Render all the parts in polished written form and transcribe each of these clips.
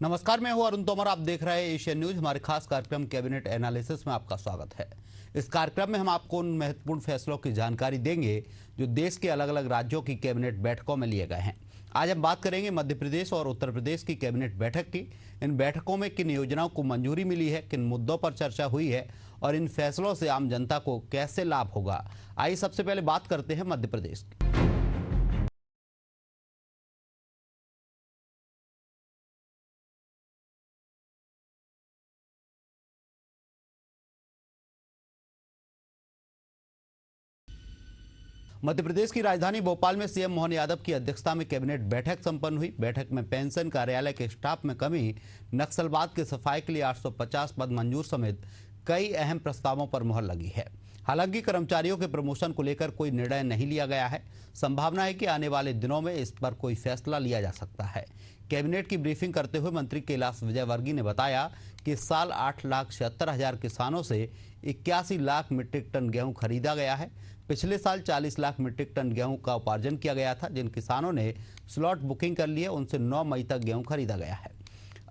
नमस्कार, मैं हूं अरुण तोमर। आप देख रहे हैं एशियन न्यूज। हमारे खास कार्यक्रम कैबिनेट एनालिसिस में आपका स्वागत है। इस कार्यक्रम में हम आपको उन महत्वपूर्ण फैसलों की जानकारी देंगे जो देश के अलग अलग राज्यों की कैबिनेट बैठकों में लिए गए हैं। आज हम बात करेंगे मध्य प्रदेश और उत्तर प्रदेश की कैबिनेट बैठक की। इन बैठकों में किन योजनाओं को मंजूरी मिली है, किन मुद्दों पर चर्चा हुई है और इन फैसलों से आम जनता को कैसे लाभ होगा। आइए सबसे पहले बात करते हैं मध्य प्रदेश की। मध्य प्रदेश की राजधानी भोपाल में सीएम मोहन यादव की अध्यक्षता में कैबिनेट बैठक संपन्न हुई। बैठक में पेंशन कार्यालय के स्टाफ में कमी, नक्सलवाद के सफाई के लिए 850 पद मंजूर समेत कई अहम प्रस्तावों पर मुहर लगी है। हालांकि कर्मचारियों के प्रमोशन को लेकर कोई निर्णय नहीं लिया गया है। संभावना है कि आने वाले दिनों में इस पर कोई फैसला लिया जा सकता है। कैबिनेट की ब्रीफिंग करते हुए मंत्री कैलाश विजयवर्गीय ने बताया कि इस साल 8,76,000 किसानों से 81 लाख मीट्रिक टन गेहूं खरीदा गया है। पिछले साल 40 लाख मीट्रिक टन गेहूं का उपार्जन किया गया था। जिन किसानों ने स्लॉट बुकिंग कर ली है उनसे 9 मई तक गेहूं खरीदा गया है।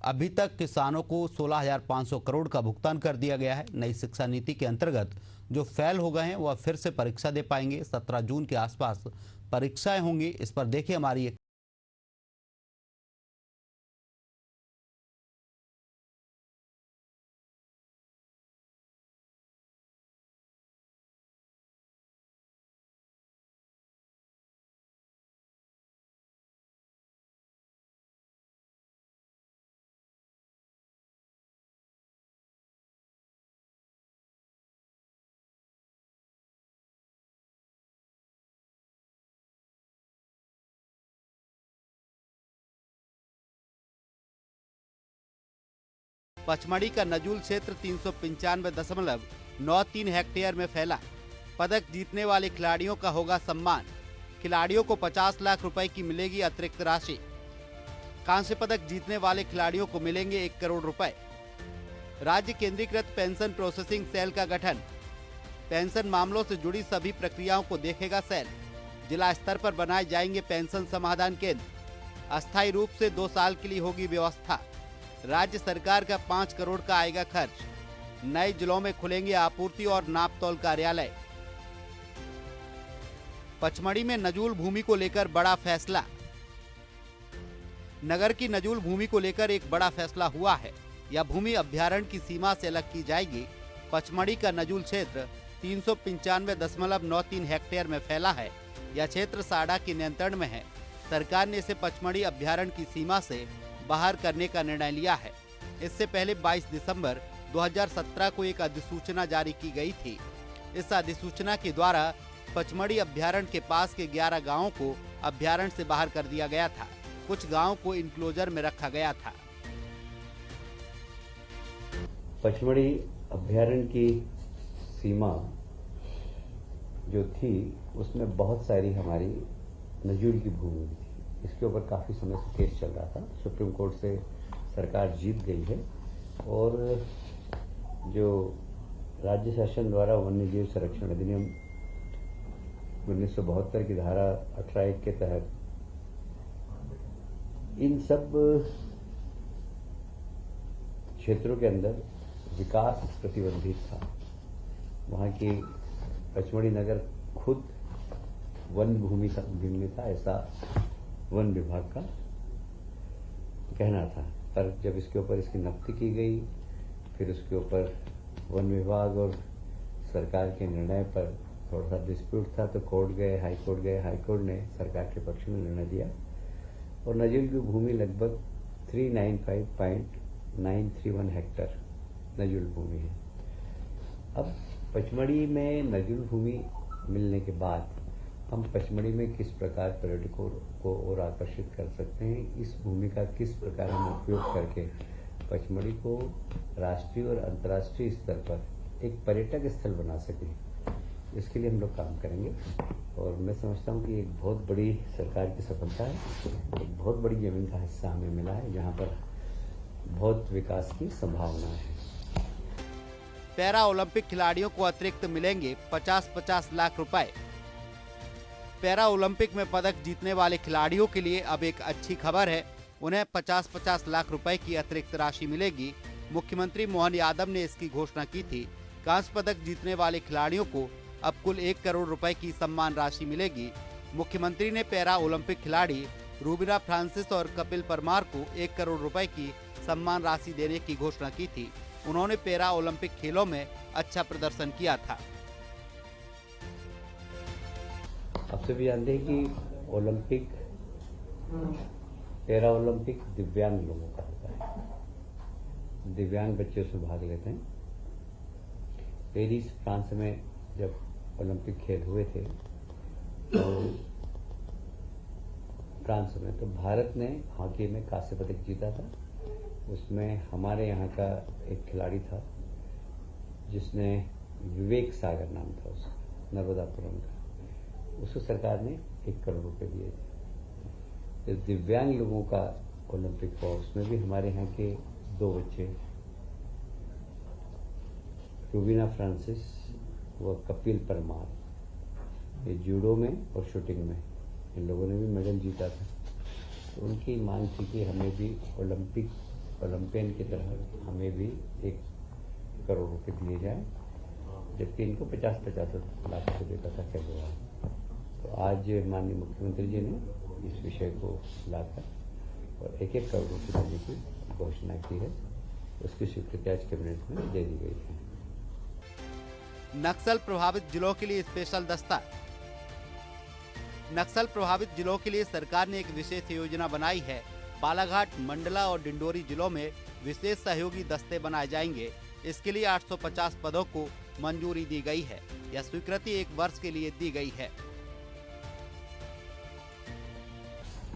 अभी तक किसानों को 16,500 करोड़ का भुगतान कर दिया गया है। नई शिक्षा नीति के अंतर्गत जो फेल हो गए हैं वह फिर से परीक्षा दे पाएंगे। 17 जून के आसपास परीक्षाएं होंगी। इस पर देखिए हमारी एक पचमढ़ी का नजूल क्षेत्र 395.93 हेक्टेयर में फैला। पदक जीतने वाले खिलाड़ियों का होगा सम्मान। खिलाड़ियों को 50 लाख रुपए की मिलेगी अतिरिक्त राशि। कांस्य पदक जीतने वाले खिलाड़ियों को मिलेंगे 1 करोड़ रुपए। राज्य केंद्रीकृत पेंशन प्रोसेसिंग सेल का गठन। पेंशन मामलों से जुड़ी सभी प्रक्रियाओं को देखेगा सेल। जिला स्तर पर बनाए जाएंगे पेंशन समाधान केंद्र। अस्थायी रूप से 2 साल के लिए होगी व्यवस्था। राज्य सरकार का 5 करोड़ का आएगा खर्च। नए जिलों में खुलेंगे आपूर्ति और नापतोल कार्यालय। पचमढ़ी में नजूल भूमि को लेकर बड़ा फैसला। नगर की नजूल भूमि को लेकर एक बड़ा फैसला हुआ है। यह भूमि अभ्यारण्य की सीमा से अलग की जाएगी। पचमढ़ी का नजूल क्षेत्र 395.93 हेक्टेयर में फैला है। यह क्षेत्र साडा के नियंत्रण में है। सरकार ने इसे पचमढ़ी अभ्यारण्य की सीमा से बाहर करने का निर्णय लिया है। इससे पहले 22 दिसंबर 2017 को एक अधिसूचना जारी की गई थी। इस अधिसूचना के द्वारा पचमढ़ी अभ्यारण्य के पास के 11 गांवों को अभ्यारण्य से बाहर कर दिया गया था। कुछ गांवों को इनक्लोजर में रखा गया था। पचमढ़ी अभ्यारण्य की सीमा जो थी उसमें बहुत सारी हमारी नजूल की भूमि थी। इसके ऊपर काफ़ी समय से केस चल रहा था। सुप्रीम कोर्ट से सरकार जीत गई है और जो राज्य शासन द्वारा वन्यजीव संरक्षण अधिनियम 1972 की धारा 18(1) के तहत इन सब क्षेत्रों के अंदर विकास प्रतिबंधित था। वहाँ की पचमढ़ी नगर खुद वन भूमि में था, ऐसा वन विभाग का कहना था। पर जब इसके ऊपर इसकी नक्ति की गई, फिर उसके ऊपर वन विभाग और सरकार के निर्णय पर थोड़ा सा डिस्प्यूट था, तो कोर्ट गए, हाई कोर्ट गए। हाई कोर्ट ने सरकार के पक्ष में निर्णय दिया और नजूल की भूमि लगभग 395.931 हेक्टेयर नजूल भूमि है। अब पचमढ़ी में नजूल भूमि मिलने के बाद हम पचमढ़ी में किस प्रकार पर्यटकों को और आकर्षित कर सकते हैं, इस भूमि का किस प्रकार हम उपयोग करके पचमढ़ी को राष्ट्रीय और अंतर्राष्ट्रीय स्तर पर एक पर्यटक स्थल बना सकें, इसके लिए हम लोग काम करेंगे। और मैं समझता हूँ कि एक बहुत बड़ी सरकार की सफलता है। एक बहुत बड़ी जमीन का हिस्सा हमें मिला है जहाँ पर बहुत विकास की संभावना है। पैरा ओलंपिक खिलाड़ियों को अतिरिक्त मिलेंगे 50-50 लाख रुपए। पैरा ओलंपिक में पदक जीतने वाले खिलाड़ियों के लिए अब एक अच्छी खबर है। उन्हें 50-50 लाख रुपए की अतिरिक्त राशि मिलेगी। मुख्यमंत्री मोहन यादव ने इसकी घोषणा की थी। कांस्य पदक जीतने वाले खिलाड़ियों को अब कुल 1 करोड़ रुपए की सम्मान राशि मिलेगी। मुख्यमंत्री ने पैरा ओलंपिक खिलाड़ी रूबिना फ्रांसिस और कपिल परमार को 1 करोड़ रुपए की सम्मान राशि देने की घोषणा की थी। उन्होंने पैरा ओलंपिक खेलों में अच्छा प्रदर्शन किया था। आप सभी जानते हैं कि ओलंपिक, पैरा ओलंपिक दिव्यांग लोगों का होता है। दिव्यांग बच्चे उसमें भाग लेते हैं। पेरिस फ्रांस में जब ओलंपिक खेल हुए थे तो फ्रांस में, तो भारत ने हॉकी में कांस्य पदक जीता था। उसमें हमारे यहाँ का एक खिलाड़ी था जिसने, विवेक सागर नाम था उसका, नर्मदापुरम का। उसको सरकार ने 1 करोड़ रुपए दिए थे। इस दिव्यांग लोगों का ओलंपिक हुआ, उसमें भी हमारे यहाँ के 2 बच्चे, रूबिना फ्रांसिस व कपिल परमार, ये जूडो में और शूटिंग में इन लोगों ने भी मेडल जीता था। तो उनकी मांग थी कि हमें भी ओलंपियन की तरह हमें भी 1 करोड़ रुपए दिए जाए, जबकि इनको 50-50 लाख रुपए देता था खेल रहा। तो आज माननीय मुख्यमंत्री जी ने इस विषय को लाकर और 1-1 करोड़ रुपए देने की घोषणा की है। उसकी स्वीकृति आज कैबिनेट में दे दी गई है। नक्सल प्रभावित जिलों के लिए स्पेशल दस्ता। नक्सल प्रभावित जिलों के लिए सरकार ने एक विशेष योजना बनाई है। बालाघाट, मंडला और डिंडोरी जिलों में विशेष सहयोगी दस्ते बनाए जाएंगे। इसके लिए 850 पदों को मंजूरी दी गई है। यह स्वीकृति 1 वर्ष के लिए दी गई है।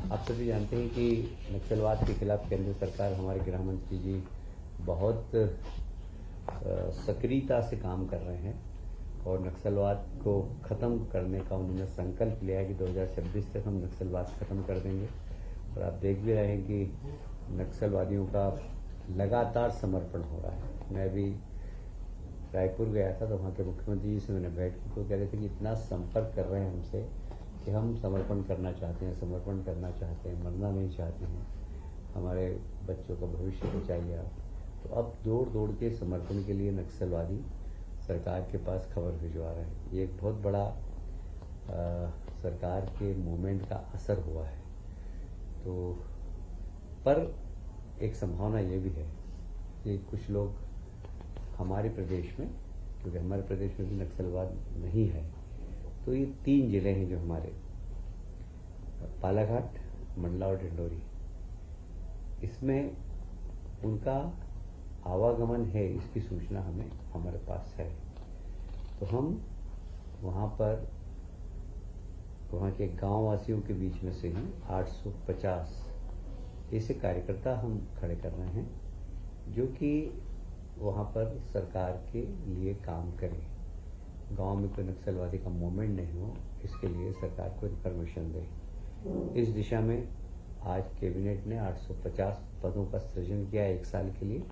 आप सभी जानते हैं कि नक्सलवाद के खिलाफ केंद्र सरकार, हमारे गृह मंत्री जी बहुत सक्रियता से काम कर रहे हैं और नक्सलवाद को खत्म करने का उन्होंने संकल्प लिया है कि 2026 तक हम नक्सलवाद खत्म कर देंगे। और आप देख भी रहे हैं कि नक्सलवादियों का लगातार समर्पण हो रहा है। मैं अभी रायपुर गया था तो वहाँ के मुख्यमंत्री जी से मैंने बैठ की, तो कह रहे थे कि इतना संपर्क कर रहे हैं हमसे कि हम समर्पण करना चाहते हैं, समर्पण करना चाहते हैं, मरना नहीं चाहते हैं, हमारे बच्चों का भविष्य बचाइए आप। तो अब दौड़ दौड़ के समर्पण के लिए नक्सलवादी सरकार के पास खबर भिजवा रहे हैं। ये एक बहुत बड़ा सरकार के मूवमेंट का असर हुआ है। तो पर एक संभावना ये भी है कि कुछ लोग हमारे प्रदेश में, क्योंकि हमारे प्रदेश में भी नक्सलवाद नहीं है, तो ये 3 जिले हैं जो हमारे, बालाघाट, मंडला और डिंडोरी, इसमें उनका आवागमन है, इसकी सूचना हमारे पास है। तो हम वहाँ पर, वहाँ के गांव वासियों के बीच में से ही 850 ऐसे कार्यकर्ता हम खड़े कर रहे हैं जो कि वहाँ पर सरकार के लिए काम करें। गांव में कोई नक्सलवादी का मूवमेंट नहीं हो, इसके लिए सरकार को इन्फॉर्मेशन दे। इस दिशा में आज कैबिनेट ने 850 पदों का सृजन किया 1 साल के लिए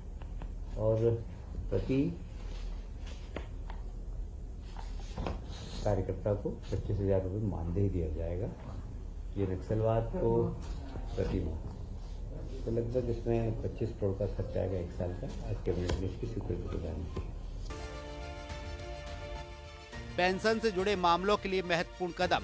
और प्रति कार्यकर्ता को 25,000 रुपये मानदेय दिया जाएगा। ये नक्सलवाद को प्रति माह, तो लगभग इसमें 25 करोड़ का खर्चा आएगा 1 साल का। आज कैबिनेट ने इसकी स्वीकृति प्रदान की। पेंशन से जुड़े मामलों के लिए महत्वपूर्ण कदम।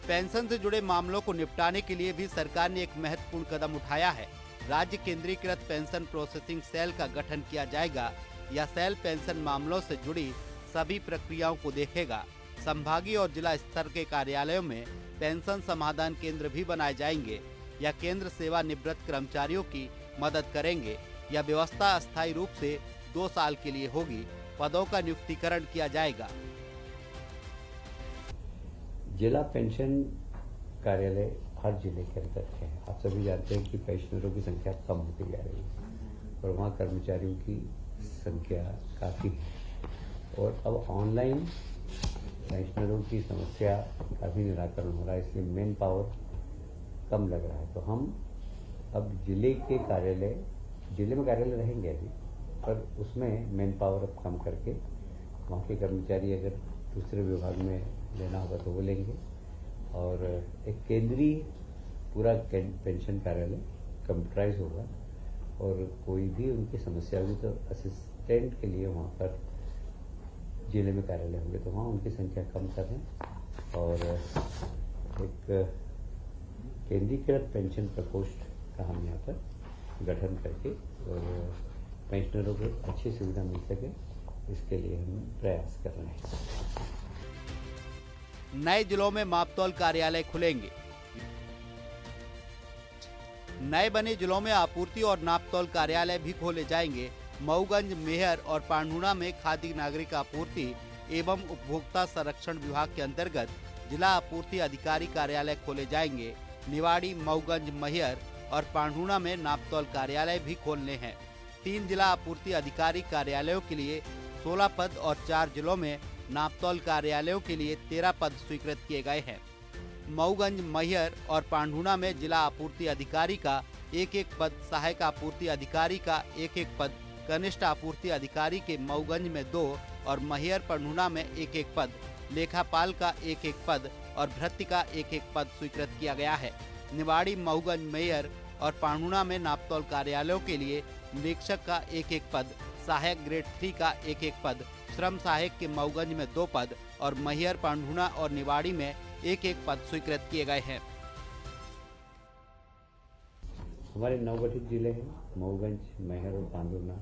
पेंशन से जुड़े मामलों को निपटाने के लिए भी सरकार ने एक महत्वपूर्ण कदम उठाया है। राज्य केंद्रीकृत पेंशन प्रोसेसिंग सेल का गठन किया जाएगा। यह सेल पेंशन मामलों से जुड़ी सभी प्रक्रियाओं को देखेगा। संभागीय और जिला स्तर के कार्यालयों में पेंशन समाधान केंद्र भी बनाए जाएंगे। यह केंद्र सेवानिवृत्त कर्मचारियों की मदद करेंगे। यह व्यवस्था अस्थायी रूप से 2 साल के लिए होगी। पदों का नियुक्तिकरण किया जाएगा। जिला पेंशन कार्यालय हर जिले के अंदर है। आप सभी जानते हैं कि पेंशनरों की संख्या कम होती जा रही है और वहाँ कर्मचारियों की संख्या काफ़ी है और अब ऑनलाइन पेंशनरों की समस्या का भी निराकरण हो रहा है, इसलिए मैन पावर कम लग रहा है। तो हम अब जिले के कार्यालय, जिले में कार्यालय रहेंगे अभी, पर उसमें मैन पावर अब कम करके वहाँ के कर्मचारी अगर दूसरे विभाग में लेना होगा तो वो लेंगे और एक केंद्रीय पूरा पेंशन कार्यालय कंप्यूटराइज होगा और कोई भी उनकी समस्या होगी तो असिस्टेंट के लिए वहाँ पर जिले में कार्यालय होंगे, तो वहाँ उनकी संख्या कम करें और एक केंद्रीकृत पेंशन प्रकोष्ठ का हम यहाँ पर गठन करके और पेंशनरों को अच्छी सुविधा मिल सके, इसके लिए हम प्रयास कर रहे हैं। नए जिलों में मापतौल कार्यालय खुलेंगे। नए बने जिलों में आपूर्ति और नापतौल कार्यालय भी खोले जाएंगे। मऊगंज, मेहर और पांढुणा में खाद्य नागरिक आपूर्ति एवं उपभोक्ता संरक्षण विभाग के अंतर्गत जिला आपूर्ति अधिकारी कार्यालय खोले जाएंगे। निवाड़ी, मऊगंज, मैहर और पांढुणा में नापतौल कार्यालय भी खोलने हैं। 3 जिला आपूर्ति अधिकारी कार्यालयों के लिए 16 पद और 4 जिलों में नापतौल कार्यालयों के लिए 13 पद स्वीकृत किए गए हैं। मऊगंज, मैहर और पांढुणा में जिला आपूर्ति अधिकारी का 1-1 पद, सहायक आपूर्ति अधिकारी का 1-1 पद, कनिष्ठ आपूर्ति अधिकारी के मऊगंज में 2 और मैहर, पांढुणा में 1-1 पद, लेखापाल का 1-1 पद और भृत्य का 1-1 पद स्वीकृत किया गया है। निवाड़ी, मऊगंज, मैहर और पांढुणा में नापतौल कार्यालयों के लिए निरीक्षक का 1-1 पद, सहायक ग्रेड 3 का 1-1 पद, श्रम सहायक के मऊगंज में 2 पद और मैहर, पांढुणा और निवाड़ी में 1-1 पद स्वीकृत किए गए हैं। हमारे नवगठित जिले हैं मऊगंज, मैहर और पांढुणा।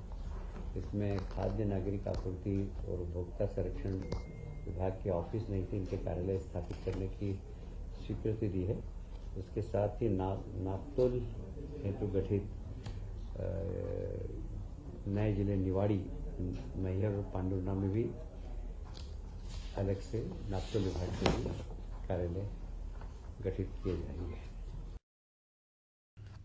इसमें खाद्य नागरिक आपूर्ति और उपभोक्ता संरक्षण विभाग के ऑफिस नहीं थे, इनके कार्यालय स्थापित करने की स्वीकृति दी है। उसके साथ ही नापतोल हेतु गठित नए जिले निवाड़ी, मैहर और पांढुणा में भी अलग से नापतोल विभाग के लिए कार्यालय गठित किए जाएंगे।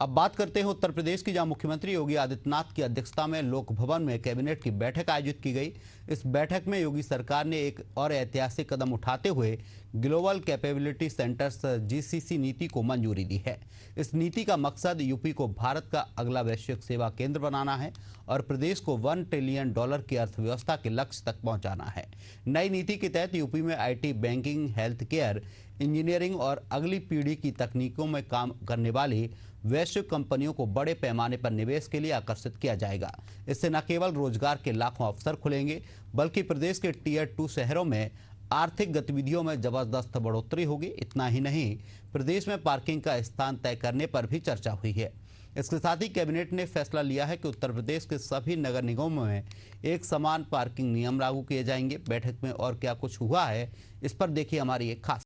अब बात करते हैं उत्तर प्रदेश की, जहां मुख्यमंत्री योगी आदित्यनाथ की अध्यक्षता में लोक भवन में कैबिनेट की बैठक आयोजित की गई। इस बैठक में योगी सरकार ने एक और ऐतिहासिक कदम उठाते हुए ग्लोबल कैपेबिलिटी सेंटर्स GCC नीति को मंजूरी दी है। इस नीति का मकसद यूपी को भारत का अगला वैश्विक सेवा केंद्र बनाना है और प्रदेश को $1 ट्रिलियन की अर्थव्यवस्था के लक्ष्य तक पहुंचाना है। नई नीति के तहत यूपी में IT, banking, health care, engineering और अगली पीढ़ी की तकनीकों में काम करने वाली वैश्विक कंपनियों को बड़े पैमाने पर निवेश के लिए आकर्षित किया जाएगा। इससे न केवल रोजगार के लाखों अवसर खुलेंगे, बल्कि प्रदेश के Tier 2 शहरों में आर्थिक गतिविधियों में जबरदस्त बढ़ोतरी होगी। इतना ही नहीं, प्रदेश में पार्किंग का स्थान तय करने पर भी चर्चा हुई है। इसके साथ ही कैबिनेट ने फैसला लिया है कि उत्तर प्रदेश के सभी नगर निगमों में एक समान पार्किंग नियम लागू किए जाएंगे। बैठक में और क्या कुछ हुआ है, इस पर देखिए हमारी एक खास।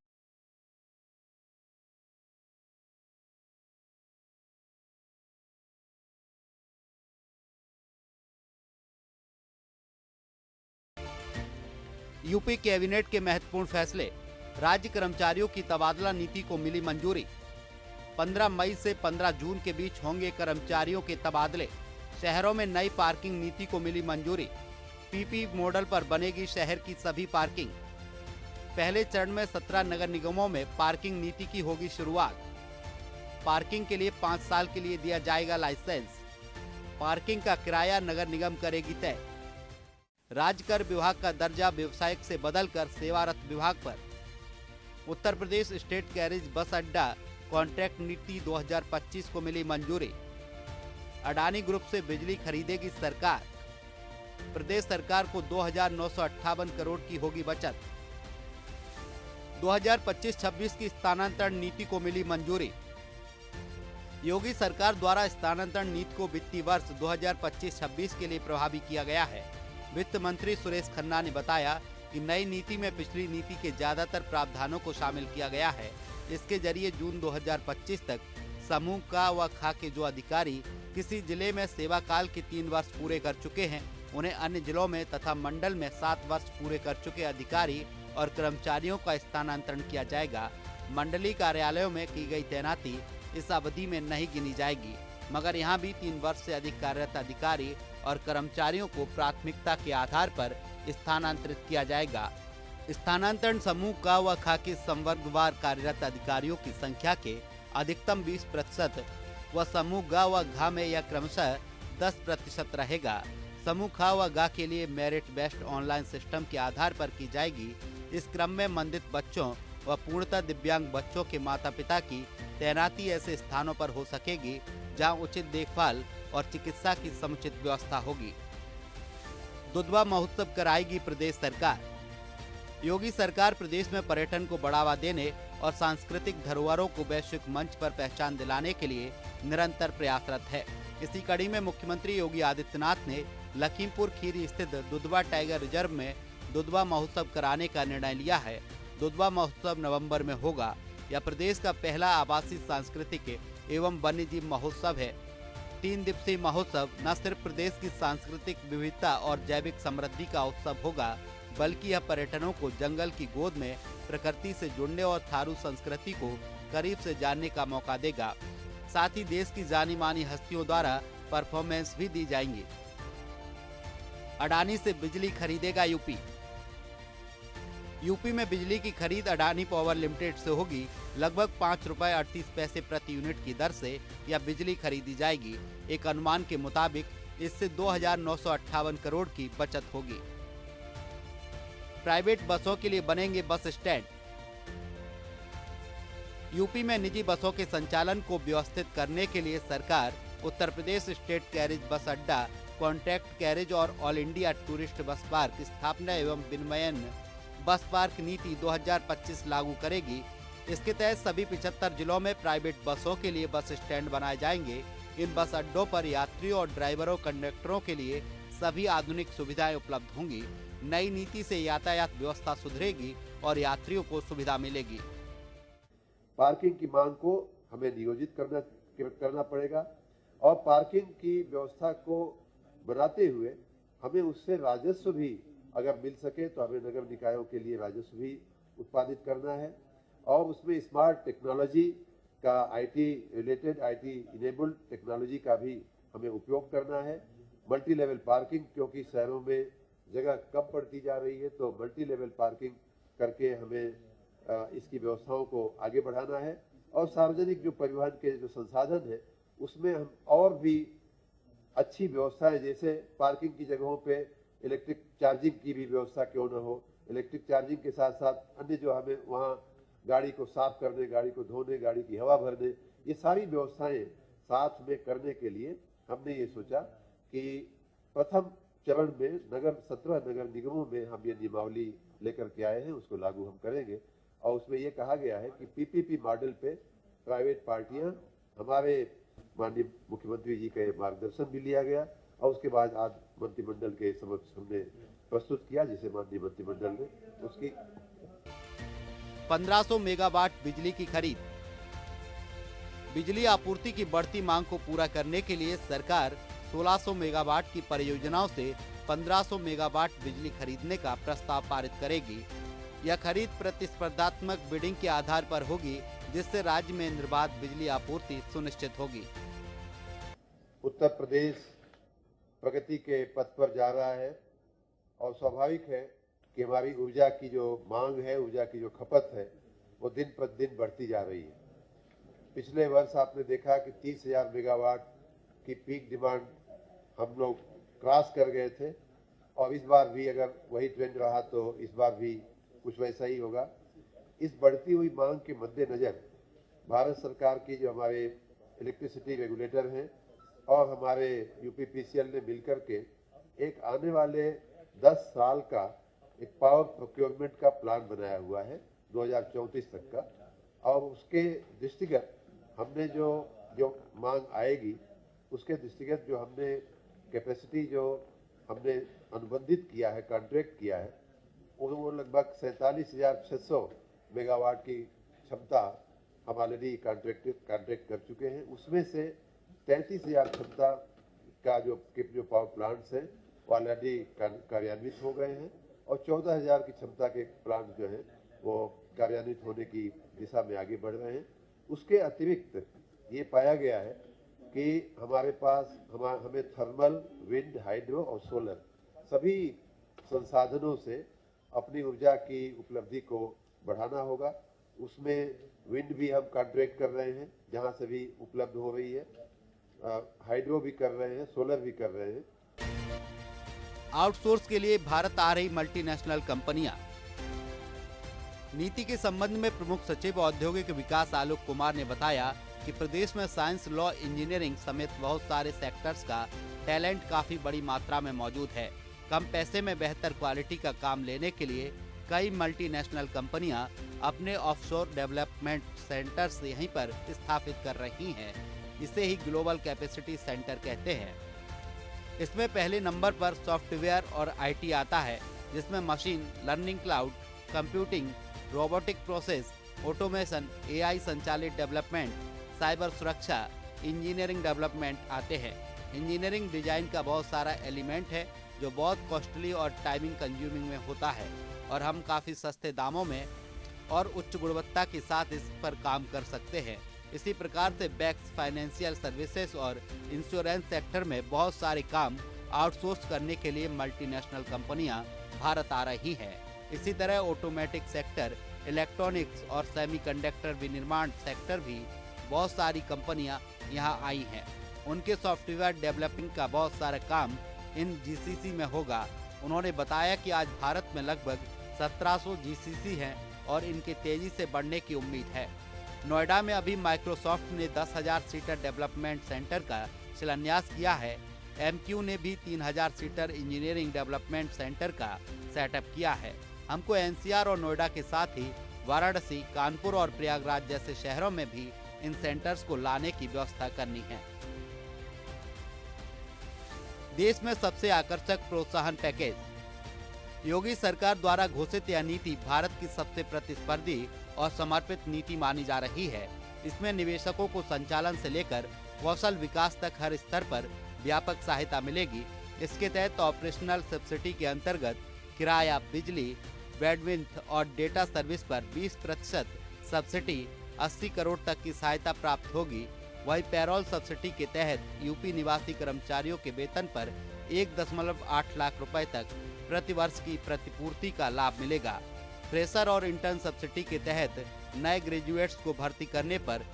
यूपी कैबिनेट के महत्वपूर्ण फैसले। राज्य कर्मचारियों की तबादला नीति को मिली मंजूरी। 15 मई से 15 जून के बीच होंगे कर्मचारियों के तबादले। शहरों में नई पार्किंग नीति को मिली मंजूरी। PP मॉडल पर बनेगी शहर की सभी पार्किंग। पहले चरण में 17 नगर निगमों में पार्किंग नीति की होगी शुरुआत। पार्किंग के लिए 5 साल के लिए दिया जाएगा लाइसेंस। पार्किंग का किराया नगर निगम करेगी तय। राज्य कर विभाग का दर्जा व्यवसायिक से बदलकर सेवारत विभाग पर। उत्तर प्रदेश स्टेट कैरेज बस अड्डा कॉन्ट्रैक्ट नीति 2025 को मिली मंजूरी। अडानी ग्रुप से बिजली खरीदेगी सरकार। प्रदेश सरकार को 2,958 करोड़ की होगी बचत। 2025-26 की स्थानांतरण नीति को मिली मंजूरी। योगी सरकार द्वारा स्थानांतरण नीति को वित्तीय वर्ष 2025-26 के लिए प्रभावी किया गया है। वित्त मंत्री सुरेश खन्ना ने बताया कि नई नीति में पिछली नीति के ज्यादातर प्रावधानों को शामिल किया गया है। इसके जरिए जून 2025 तक समूह क व ख के जो अधिकारी किसी जिले में सेवा काल के 3 वर्ष पूरे कर चुके हैं, उन्हें अन्य जिलों में तथा मंडल में 7 वर्ष पूरे कर चुके अधिकारी और कर्मचारियों का स्थानांतरण किया जाएगा। मंडलीय कार्यालयों में की गई तैनाती इस अवधि में नहीं गिनी जाएगी, मगर यहाँ भी 3 वर्ष से अधिक कार्यरत अधिकारी और कर्मचारियों को प्राथमिकता के आधार पर स्थानांतरित किया जाएगा। स्थानांतरण समूह क व ख के संवर्गवार कार्यरत अधिकारियों की संख्या के अधिकतम 20% व समूह ग व घ में यह क्रमशः 10% रहेगा। समूह ख व ग के लिए मेरिट बेस्ड ऑनलाइन सिस्टम के आधार पर की जाएगी। इस क्रम में मंदित बच्चों व पूर्णतः दिव्यांग बच्चों के माता पिता की तैनाती ऐसे स्थानों पर हो सकेगी जहां उचित देखभाल और चिकित्सा की समुचित व्यवस्था होगी। दुधवा महोत्सव कराएगी प्रदेश सरकार। योगी सरकार प्रदेश में पर्यटन को बढ़ावा देने और सांस्कृतिक धरोहरों को वैश्विक मंच पर पहचान दिलाने के लिए निरंतर प्रयासरत है। इसी कड़ी में मुख्यमंत्री योगी आदित्यनाथ ने लखीमपुर खीरी स्थित दुधवा टाइगर रिजर्व में दुधवा महोत्सव कराने का निर्णय लिया है। दुधवा महोत्सव नवंबर में होगा। यह प्रदेश का पहला आवासीय सांस्कृतिक एवं वन्यजीव महोत्सव है। 3 दिवसीय महोत्सव न सिर्फ प्रदेश की सांस्कृतिक विविधता और जैविक समृद्धि का उत्सव होगा, बल्कि यह पर्यटकों को जंगल की गोद में प्रकृति से जुड़ने और थारू संस्कृति को करीब से जानने का मौका देगा। साथ ही देश की जानी मानी हस्तियों द्वारा परफॉर्मेंस भी दी जाएंगी। अडानी से बिजली खरीदेगा यूपी। यूपी में बिजली की खरीद अडानी पावर लिमिटेड से होगी। लगभग ₹5.38 प्रति यूनिट की दर से यह बिजली खरीदी जाएगी। एक अनुमान के मुताबिक इससे 2,958 करोड़ की बचत होगी। प्राइवेट बसों के लिए बनेंगे बस स्टैंड। यूपी में निजी बसों के संचालन को व्यवस्थित करने के लिए सरकार उत्तर प्रदेश स्टेट कैरेज बस अड्डा, कॉन्ट्रैक्ट कैरेज और all India tourist bus park स्थापना एवं विनियमन बस पार्क नीति 2025 लागू करेगी। इसके तहत सभी 75 जिलों में प्राइवेट बसों के लिए बस स्टैंड बनाए जाएंगे। इन बस अड्डों पर यात्रियों और ड्राइवरों कंडक्टरों के लिए सभी आधुनिक सुविधाएं उपलब्ध होंगी। नई नीति से यातायात व्यवस्था सुधरेगी और यात्रियों को सुविधा मिलेगी। पार्किंग की मांग को हमें नियोजित करना पड़ेगा और पार्किंग की व्यवस्था को बनाते हुए हमें उससे राजस्व भी अगर मिल सके तो हमें नगर निकायों के लिए राजस्व भी उत्पादित करना है और उसमें स्मार्ट टेक्नोलॉजी का आईटी इनेबल्ड टेक्नोलॉजी का भी हमें उपयोग करना है। मल्टी लेवल पार्किंग, क्योंकि शहरों में जगह कम पड़ती जा रही है, तो मल्टी लेवल पार्किंग करके हमें इसकी व्यवस्थाओं को आगे बढ़ाना है और सार्वजनिक जो परिवहन के जो संसाधन है उसमें हम और भी अच्छी व्यवस्थाएं, जैसे पार्किंग की जगहों पे इलेक्ट्रिक चार्जिंग की भी व्यवस्था क्यों न हो। इलेक्ट्रिक चार्जिंग के साथ साथ अन्य जो हमें वहाँ गाड़ी को साफ करने, गाड़ी को धोने, गाड़ी की हवा भरने, ये सारी व्यवस्थाएं साथ में करने के लिए हमने ये सोचा कि प्रथम चरण में 17 नगर निगमों में हम ये नियमावली लेकर के आए हैं, उसको लागू हम करेंगे और उसमें ये कहा गया है कि पीपीपी मॉडल पे प्राइवेट पार्टियां, हमारे माननीय मुख्यमंत्री जी के मार्गदर्शन भी लिया गया और उसके बाद आज मंत्रिमंडल के समक्ष हमने प्रस्तुत किया, जिसे माननीय मंत्रिमंडल ने उसकी 1500 मेगावाट बिजली की खरीद। बिजली आपूर्ति की बढ़ती मांग को पूरा करने के लिए सरकार 1600 मेगावाट की परियोजनाओं से 1500 मेगावाट बिजली खरीदने का प्रस्ताव पारित करेगी। यह खरीद प्रतिस्पर्धात्मक बिडिंग के आधार पर होगी, जिससे राज्य में निर्बाध बिजली आपूर्ति सुनिश्चित होगी। उत्तर प्रदेश प्रगति के पथ पर जा रहा है और स्वाभाविक है कि हमारी ऊर्जा की जो मांग है, ऊर्जा की जो खपत है, वो दिन प्रतिदिन बढ़ती जा रही है। पिछले वर्ष आपने देखा कि 30,000 मेगावाट की पीक डिमांड हम लोग क्रॉस कर गए थे और इस बार भी अगर वही ट्रेंड रहा तो इस बार भी कुछ वैसा ही होगा। इस बढ़ती हुई मांग के मद्देनजर भारत सरकार की जो हमारे इलेक्ट्रिसिटी रेगुलेटर हैं और हमारे यूपीपीसीएल ने मिलकर के एक आने वाले 10 साल का एक पावर प्रोक्योरमेंट का प्लान बनाया हुआ है 2034 तक का, और उसके दृष्टिगत हमने जो मांग आएगी उसके दृष्टिगत जो हमने कैपेसिटी जो हमने अनुबंधित किया है, कॉन्ट्रैक्ट किया है, वो लगभग 47,600 मेगावाट की क्षमता हम ऑलरेडी कॉन्ट्रैक्ट कर चुके हैं। उसमें से 33,000 क्षमता का जो पावर प्लांट्स हैं वो ऑलरेडी कार्यान्वित हो गए हैं और 14,000 की क्षमता के प्लांट जो हैं वो कार्यान्वित होने की दिशा में आगे बढ़ रहे हैं। उसके अतिरिक्त ये पाया गया है कि हमारे पास हमें थर्मल, विंड, हाइड्रो और सोलर सभी संसाधनों से अपनी ऊर्जा की उपलब्धि को बढ़ाना होगा। उसमें विंड भी हम कॉन्ट्रैक्ट कर रहे हैं, जहां से भी उपलब्ध हो रही है, हाइड्रो भी कर रहे हैं, सोलर भी कर रहे हैं। आउटसोर्स के लिए भारत आ रही मल्टीनेशनल कंपनियां। नीति के संबंध में प्रमुख सचिव औद्योगिक विकास आलोक कुमार ने बताया कि प्रदेश में साइंस, लॉ, इंजीनियरिंग समेत बहुत सारे सेक्टर्स का टैलेंट काफी बड़ी मात्रा में मौजूद है। कम पैसे में बेहतर क्वालिटी का काम लेने के लिए कई मल्टीनेशनल कंपनियां अपने ऑफशोर डेवलपमेंट सेंटर्स यहीं पर स्थापित कर रही हैं। इसे ही ग्लोबल कैपेसिटी सेंटर कहते हैं। इसमें पहले नंबर पर सॉफ्टवेयर और आईटी आता है, जिसमें machine learning, cloud computing, robotic process, automation, AI संचालित डेवलपमेंट, साइबर सुरक्षा, इंजीनियरिंग डेवलपमेंट आते हैं। इंजीनियरिंग डिजाइन का बहुत सारा एलिमेंट है जो बहुत कॉस्टली और टाइमिंग कंज्यूमिंग में होता है और हम काफ़ी सस्ते दामों में और उच्च गुणवत्ता के साथ इस पर काम कर सकते हैं। इसी प्रकार से बैंक्स, फाइनेंशियल सर्विसेज और इंश्योरेंस सेक्टर में बहुत सारे काम आउटसोर्स करने के लिए मल्टीनेशनल कंपनियां भारत आ रही हैं। इसी तरह ऑटोमेटिक सेक्टर, इलेक्ट्रॉनिक्स और सेमीकंडक्टर विनिर्माण सेक्टर भी बहुत सारी कंपनियां यहां आई हैं। उनके सॉफ्टवेयर डेवलपिंग का बहुत सारा काम इन जीसीसी में होगा। उन्होंने बताया कि आज भारत में लगभग 1700 जीसीसी हैं और इनके तेजी से बढ़ने की उम्मीद है। नोएडा में अभी माइक्रोसॉफ्ट ने 10,000 सीटर डेवलपमेंट सेंटर का शिलान्यास किया है। एमक्यू ने भी 3,000 सीटर इंजीनियरिंग डेवलपमेंट सेंटर का सेटअप किया है। हमको एनसीआर और नोएडा के साथ ही वाराणसी, कानपुर और प्रयागराज जैसे शहरों में भी इन सेंटर्स को लाने की व्यवस्था करनी है। देश में सबसे आकर्षक प्रोत्साहन पैकेज। योगी सरकार द्वारा घोषित यह नीति भारत की सबसे प्रतिस्पर्धी और समर्पित नीति मानी जा रही है। इसमें निवेशकों को संचालन से लेकर कौशल विकास तक हर स्तर पर व्यापक सहायता मिलेगी। इसके तहत ऑपरेशनल सब्सिडी के अंतर्गत किराया, बिजली, बैंडविड्थ और डेटा सर्विस पर 20% सब्सिडी, 80 करोड़ तक की सहायता प्राप्त होगी। वही पैरोल सब्सिडी के तहत यूपी निवासी कर्मचारियों के वेतन पर 1.8 लाख रुपए तक प्रतिवर्ष की प्रतिपूर्ति का लाभ मिलेगा। फ्रेशर और इंटर्न सब्सिडी के तहत नए ग्रेजुएट्स को भर्ती करने पर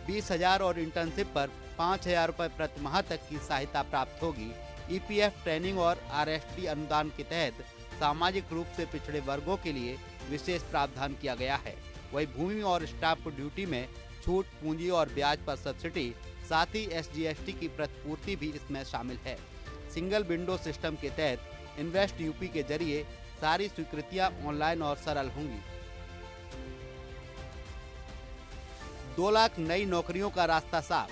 20,000 और इंटर्नशिप पर 5,000 रुपए प्रति माह तक की सहायता प्राप्त होगी। ईपीएफ ट्रेनिंग और आरएसटी अनुदान के तहत सामाजिक रूप से पिछड़े वर्गों के लिए विशेष प्रावधान किया गया है। वही भूमि और स्टाम्प ड्यूटी में छूट, पूंजी और ब्याज पर सब्सिडी, साथ ही एसजीएसटी की प्रतिपूर्ति भी इसमें शामिल है। सिंगल विंडो सिस्टम के तहत इन्वेस्ट यूपी के जरिए सारी स्वीकृतियां ऑनलाइन और सरल होंगी। 2 लाख नई नौकरियों का रास्ता साफ।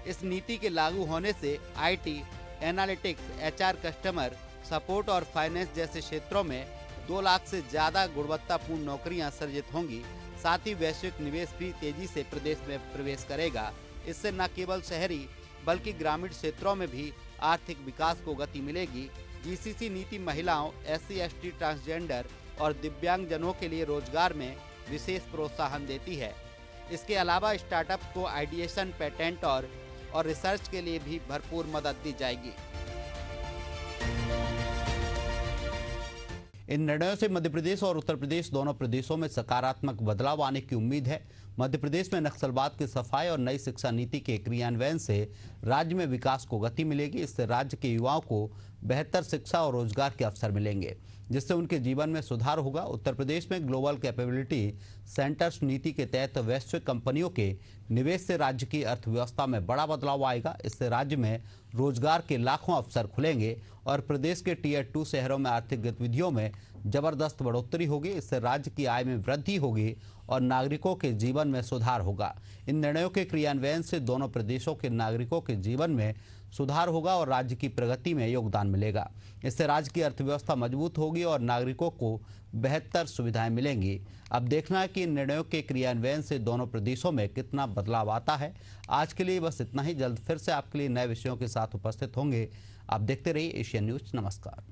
इस नीति के लागू होने से IT, analytics, HR, customer support और फाइनेंस जैसे क्षेत्रों में 2 लाख से ज्यादा गुणवत्तापूर्ण नौकरियां सृजित होंगी। साथ ही वैश्विक निवेश भी तेजी से प्रदेश में प्रवेश करेगा। इससे न केवल शहरी बल्कि ग्रामीण क्षेत्रों में भी आर्थिक विकास को गति मिलेगी। जीसीसी नीति महिलाओं, एससी, एसटी, ट्रांसजेंडर और दिव्यांगजनों के लिए रोजगार में विशेष प्रोत्साहन देती है। इसके अलावा स्टार्टअप्स को आइडिएशन, पेटेंट और रिसर्च के लिए भी भरपूर मदद दी जाएगी। इन निर्णयों से मध्य प्रदेश और उत्तर प्रदेश दोनों प्रदेशों में सकारात्मक बदलाव आने की उम्मीद है। मध्य प्रदेश में नक्सलवाद की सफाई और नई शिक्षा नीति के क्रियान्वयन से राज्य में विकास को गति मिलेगी। इससे राज्य के युवाओं को बेहतर शिक्षा और रोजगार के अवसर मिलेंगे, जिससे उनके जीवन में सुधार होगा। उत्तर प्रदेश में ग्लोबल कैपेबिलिटी सेंटर्स नीति के तहत वैश्विक कंपनियों के निवेश से राज्य की अर्थव्यवस्था में बड़ा बदलाव आएगा। इससे राज्य में रोजगार के लाखों अवसर खुलेंगे और प्रदेश के टियर 2 शहरों में आर्थिक गतिविधियों में जबरदस्त बढ़ोतरी होगी। इससे राज्य की आय में वृद्धि होगी और नागरिकों के जीवन में सुधार होगा। इन निर्णयों के क्रियान्वयन से दोनों प्रदेशों के नागरिकों के जीवन में सुधार होगा और राज्य की प्रगति में योगदान मिलेगा। इससे राज्य की अर्थव्यवस्था मजबूत होगी और नागरिकों को बेहतर सुविधाएं मिलेंगी। अब देखना है कि इन निर्णयों के क्रियान्वयन से दोनों प्रदेशों में कितना बदलाव आता है। आज के लिए बस इतना ही। जल्द फिर से आपके लिए नए विषयों के साथ उपस्थित होंगे। आप देखते रहिए एशियन न्यूज। नमस्कार।